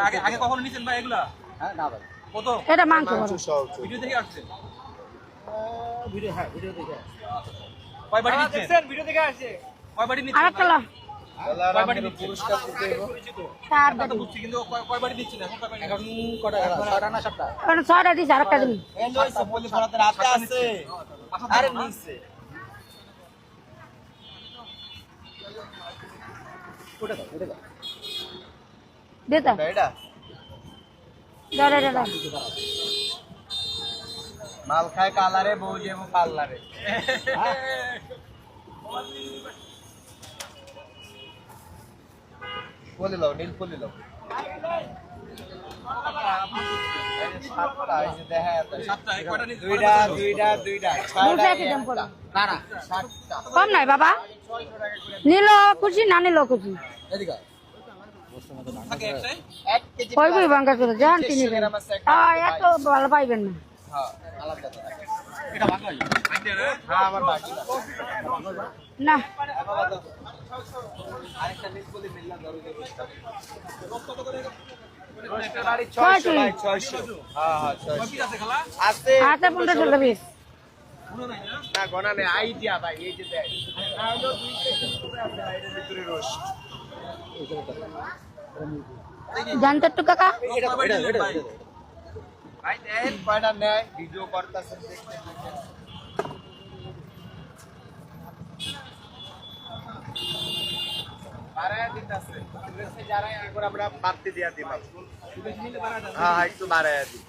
আগে আগে কখনো নিছেন ভাই এগুলা? হ্যাঁ না ভাই, কত? এটা মাংস ভিডিও দেখে আসছেন? ভিডিও হ্যাঁ ভিডিও দেখে কয় বাড়ি নিচ্ছেন? ভিডিও দেখে আসছে। কয় বাড়ি নিচ্ছেন? আরেকটা লো কয় বাড়ি নিচ্ছেন? পুরস্কার দিতে হবে। চার কথা বাটি বুঝছি কিন্তু কয় বাড়ি নিচ্ছেন এখন? কয় বাড়ি এখন কটা 6টা না 7টা? কারণ ছয়টা দিছে আরেকটা দিন এই লইছে বলি ফলাতে রাতে আছে। আরে নিচে ওটা দাও, ওটা দাও। দেতা এটা দাঁড়া মাল খায় কালারে বউ যেমন পাল্লারে। বলে লাও নীল বলে লাও। কম নাই বাবা নিল খুশি না নিল খুশি কইবই বাঙ্গা করে জান তিনি এত ভালো পাইবেন না না আচ্ছা 15 পিস না গনা নেই আইডিয়া ভাই এই যে দেখ ভিতরে রস জানতে তো কাকা ভাই দেন কয়টা নেয় ভিডিও করতেছেন দেখতে বাড়ায়া দিতেছে যারা এখন আমরা বাড়তি দিয়া দিলাম হ্যাঁ একটু বাড়ায়া দিই